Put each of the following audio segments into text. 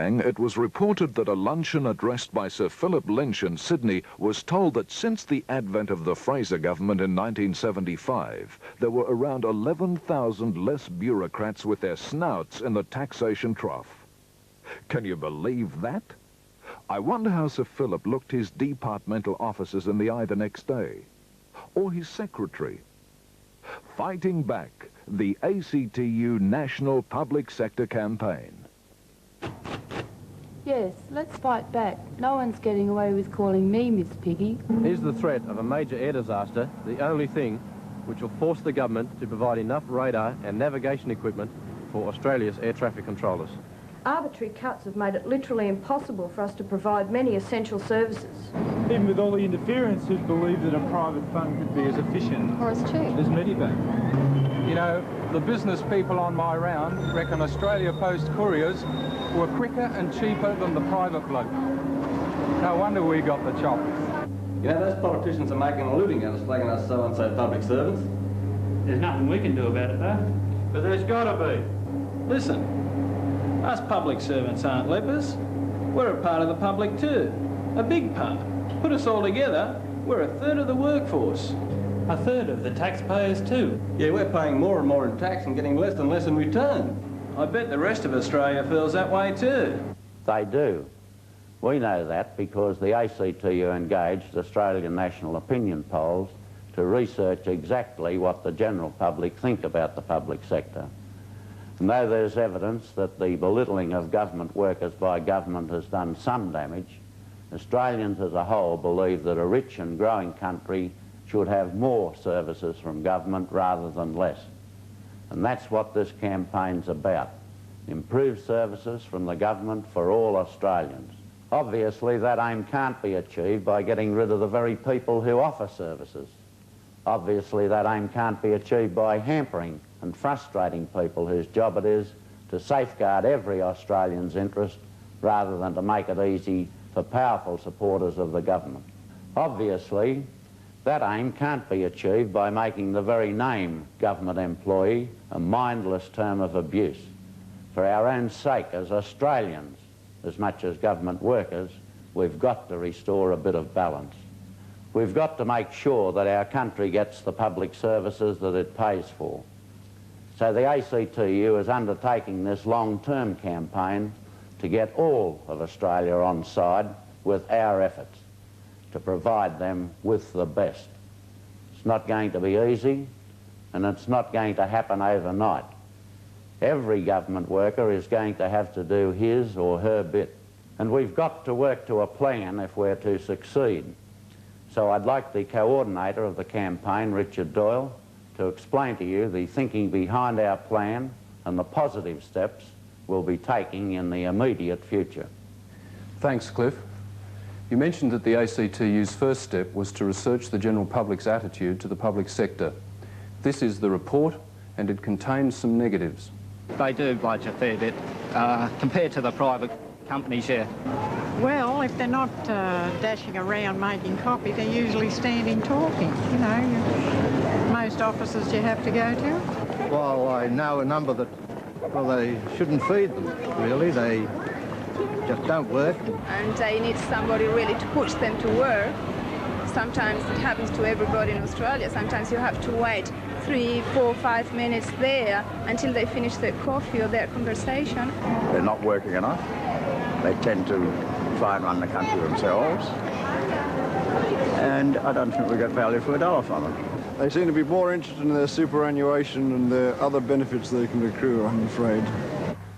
It was reported that a luncheon addressed by Sir Philip Lynch in Sydney was told that since the advent of the Fraser government in 1975, there were around 11,000 less bureaucrats with their snouts in the taxation trough. Can you believe that? I wonder how Sir Philip looked his departmental officers in the eye the next day, or his secretary. Fighting back, the ACTU National Public Sector Campaign. Yes, let's fight back. No one's getting away with calling me Miss Piggy. Is the threat of a major air disaster the only thing which will force the government to provide enough radar and navigation equipment for Australia's air traffic controllers? Arbitrary cuts have made it literally impossible for us to provide many essential services. Even with all the interference, who'd believe that a private fund could be as efficient Or as cheap. as Medibank? You know, the business people on my round reckon Australia Post couriers were quicker and cheaper than the private bloke. No wonder we got the chop. You know, those politicians are making a living out of slagging us so-and-so public servants. There's nothing we can do about it, though. But there's got to be. Listen, us public servants aren't lepers. We're a part of the public too. A big part. Put us all together, we're a third of the workforce. A third of the taxpayers, too. Yeah, we're paying more and more in tax and getting less and less in return. I bet the rest of Australia feels that way too. They do. We know that because the ACTU engaged Australian national opinion polls to research exactly what the general public think about the public sector. And though there's evidence that the belittling of government workers by government has done some damage, Australians as a whole believe that a rich and growing country should have more services from government rather than less. And that's what this campaign's about. Improved services from the government for all Australians. Obviously, that aim can't be achieved by getting rid of the very people who offer services. Obviously, that aim can't be achieved by hampering and frustrating people whose job it is to safeguard every Australian's interest rather than to make it easy for powerful supporters of the government. Obviously, that aim can't be achieved by making the very name government employee a mindless term of abuse. For our own sake as Australians, as much as government workers, we've got to restore a bit of balance. We've got to make sure that our country gets the public services that it pays for. So the ACTU is undertaking this long-term campaign to get all of Australia on side with our efforts to provide them with the best. It's not going to be easy, and it's not going to happen overnight. Every government worker is going to have to do his or her bit, and we've got to work to a plan if we're to succeed. So I'd like the coordinator of the campaign, Richard Doyle, to explain to you the thinking behind our plan and the positive steps we'll be taking in the immediate future. Thanks, Cliff. You mentioned that the ACTU's first step was to research the general public's attitude to the public sector. This is the report, and it contains some negatives. They do budge a fair bit, compared to the private companies, yeah. Well, if they're not dashing around making copy, they're usually standing talking, you know. Most offices you have to go to. Well, I know a number that, well, they shouldn't feed them, really. They just don't work. And they need somebody really to push them to work. Sometimes it happens to everybody in Australia. Sometimes you have to wait 3, 4, 5 minutes there until they finish their coffee or their conversation. They're not working enough. They tend to try and run the country themselves. And I don't think we get value for a dollar from them. They seem to be more interested in their superannuation and their other benefits they can accrue, I'm afraid.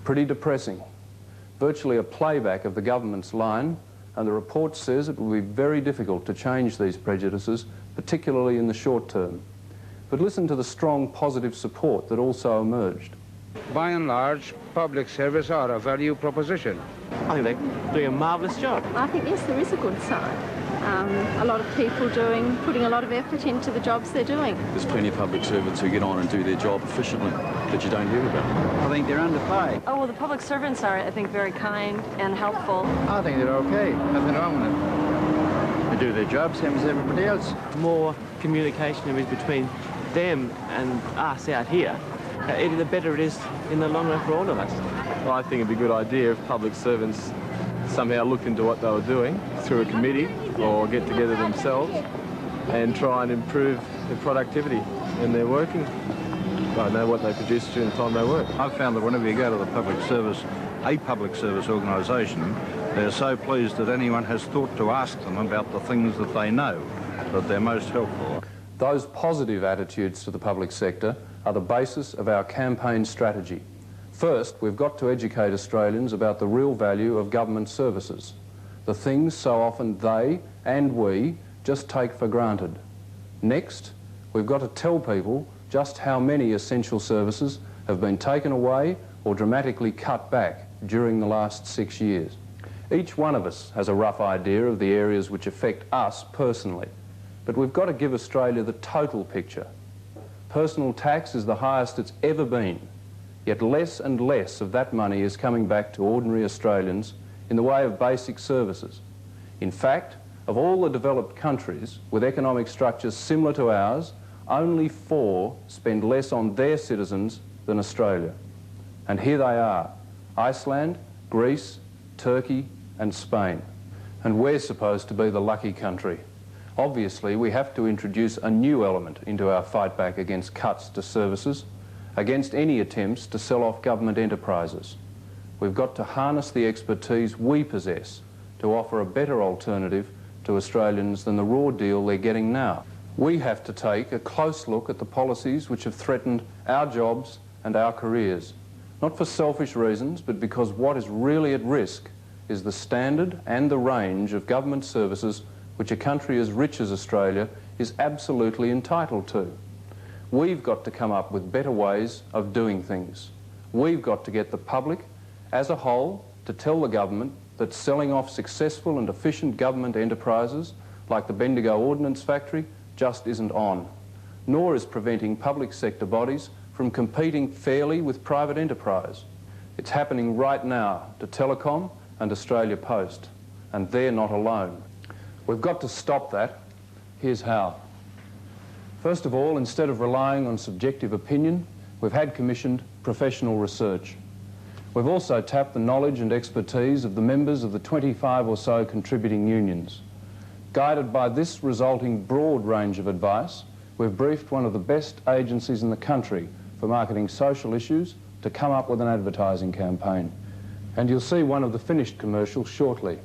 Pretty depressing. Virtually a playback of the government's line, and the report says it will be very difficult to change these prejudices, particularly in the short term. But listen to the strong positive support that also emerged. By and large, public service are a value proposition. I think they're doing a marvellous job. I think, yes, there is a good side. A lot of people putting a lot of effort into the jobs they're doing. There's plenty of public servants who get on and do their job efficiently that you don't hear about. I think they're underpaid. Oh, well, the public servants are, I think, very kind and helpful. I think they're okay. Nothing wrong with them. They do their job, same as everybody else. More communication is between them and us out here, the better it is in the long run for all of us. I think it'd be a good idea if public servants somehow looked into what they were doing through a committee or get together themselves and try and improve their productivity in their working. I know what they produce during the time they work. I've found that whenever you go to the public service organisation, they're so pleased that anyone has thought to ask them about the things that they know, that they're most helpful. Those positive attitudes to the public sector are the basis of our campaign strategy. First, we've got to educate Australians about the real value of government services, the things so often they and we just take for granted. Next, we've got to tell people just how many essential services have been taken away or dramatically cut back during the last 6 years. Each one of us has a rough idea of the areas which affect us personally, but we've got to give Australia the total picture. Personal tax is the highest it's ever been, yet less and less of that money is coming back to ordinary Australians in the way of basic services. In fact, of all the developed countries with economic structures similar to ours, only 4 spend less on their citizens than Australia. And here they are: Iceland, Greece, Turkey and Spain. And we're supposed to be the lucky country. Obviously, we have to introduce a new element into our fight back against cuts to services, against any attempts to sell off government enterprises. We've got to harness the expertise we possess to offer a better alternative to Australians than the raw deal they're getting now. We have to take a close look at the policies which have threatened our jobs and our careers, not for selfish reasons, but because what is really at risk is the standard and the range of government services which a country as rich as Australia is absolutely entitled to. We've got to come up with better ways of doing things. We've got to get the public as a whole to tell the government that selling off successful and efficient government enterprises like the Bendigo Ordnance Factory just isn't on, nor is preventing public sector bodies from competing fairly with private enterprise. It's happening right now to Telecom and Australia Post, and they're not alone. We've got to stop that. Here's how. First of all, instead of relying on subjective opinion, we've had commissioned professional research. We've also tapped the knowledge and expertise of the members of the 25 or so contributing unions. Guided by this resulting broad range of advice, we've briefed one of the best agencies in the country for marketing social issues to come up with an advertising campaign. And you'll see one of the finished commercials shortly.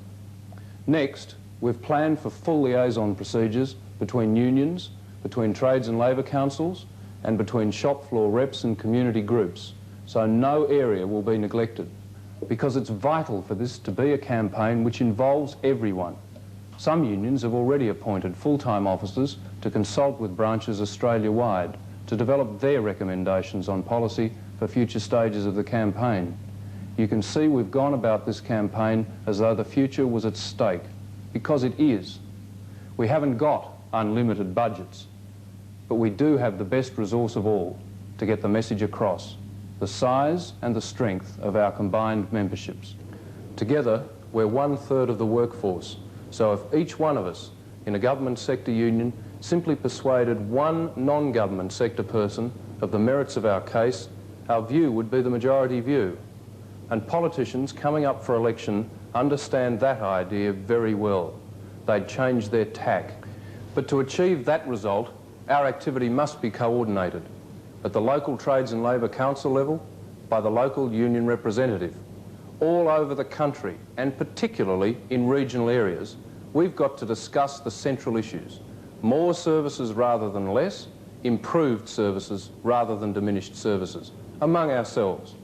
Next, we've planned for full liaison procedures between unions, between trades and labour councils, and between shop floor reps and community groups, so no area will be neglected, because it's vital for this to be a campaign which involves everyone. Some unions have already appointed full-time officers to consult with branches Australia-wide to develop their recommendations on policy for future stages of the campaign. You can see we've gone about this campaign as though the future was at stake, because it is. We haven't got unlimited budgets, but we do have the best resource of all to get the message across: the size and the strength of our combined memberships. Together, we're 1/3 of the workforce, so if each one of us in a government sector union simply persuaded one non-government sector person of the merits of our case, our view would be the majority view. And politicians coming up for election understand that idea very well. They'd change their tack. But to achieve that result, our activity must be coordinated at the local Trades and Labour Council level, by the local union representative. All over the country, and particularly in regional areas, we've got to discuss the central issues: more services rather than less, improved services rather than diminished services, among ourselves.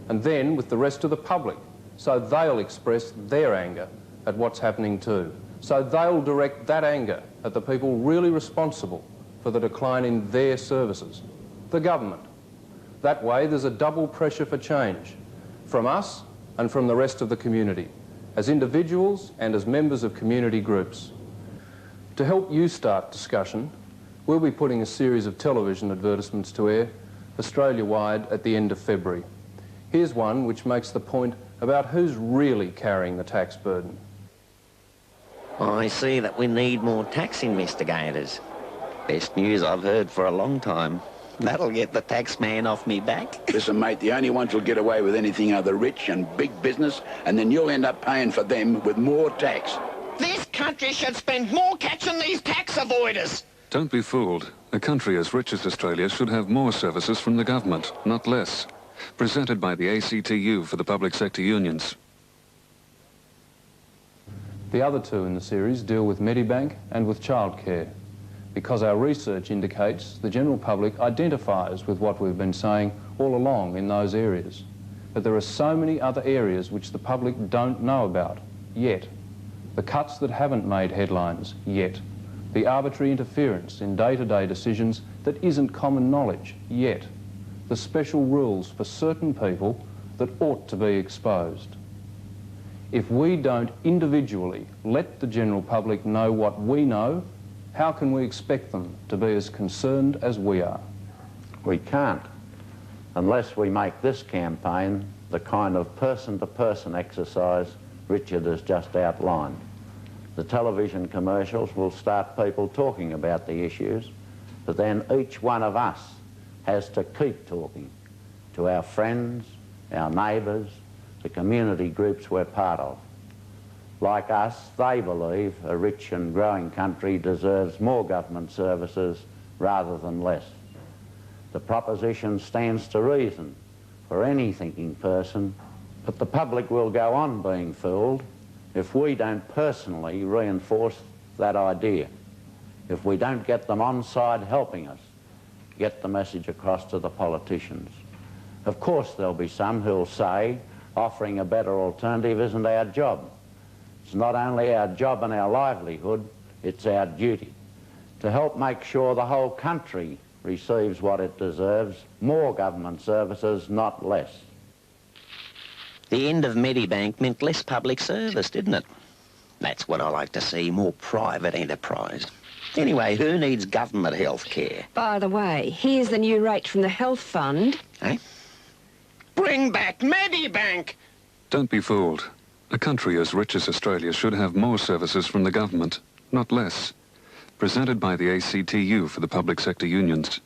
And then with the rest of the public, so they'll express their anger at what's happening too. So they'll direct that anger at the people really responsible for the decline in their services, the government. That way there's a double pressure for change, from us and from the rest of the community, as individuals and as members of community groups. To help you start discussion, we'll be putting a series of television advertisements to air Australia-wide at the end of February. Here's one which makes the point about who's really carrying the tax burden. I see that we need more tax investigators. Best news I've heard for a long time. That'll get the tax man off me back. Listen, mate, the only ones who'll get away with anything are the rich and big business, and then you'll end up paying for them with more tax. This country should spend more catching these tax avoiders. Don't be fooled. A country as rich as Australia should have more services from the government, not less. Presented by the ACTU for the public sector unions. The other two in the series deal with Medibank and with childcare, because our research indicates the general public identifies with what we've been saying all along in those areas. But there are so many other areas which the public don't know about, yet. The cuts that haven't made headlines, yet. The arbitrary interference in day-to-day decisions that isn't common knowledge, yet. The special rules for certain people that ought to be exposed. If we don't individually let the general public know what we know, how can we expect them to be as concerned as we are? We can't, unless we make this campaign the kind of person-to-person exercise Richard has just outlined. The television commercials will start people talking about the issues, but then each one of us has to keep talking to our friends, our neighbours, the community groups we're part of. Like us, they believe a rich and growing country deserves more government services rather than less. The proposition stands to reason for any thinking person, but the public will go on being fooled if we don't personally reinforce that idea, if we don't get them on side helping us get the message across to the politicians. Of course there'll be some who'll say offering a better alternative isn't our job. It's not only our job and our livelihood, it's our duty to help make sure the whole country receives what it deserves, more government services, not less. The end of Medibank meant less public service, didn't it? That's what I like to see, more private enterprise. Anyway, who needs government health care? By the way, here's the new rate from the Health Fund. Eh? Bring back Medibank! Don't be fooled. A country as rich as Australia should have more services from the government, not less. Presented by the ACTU for the public sector unions.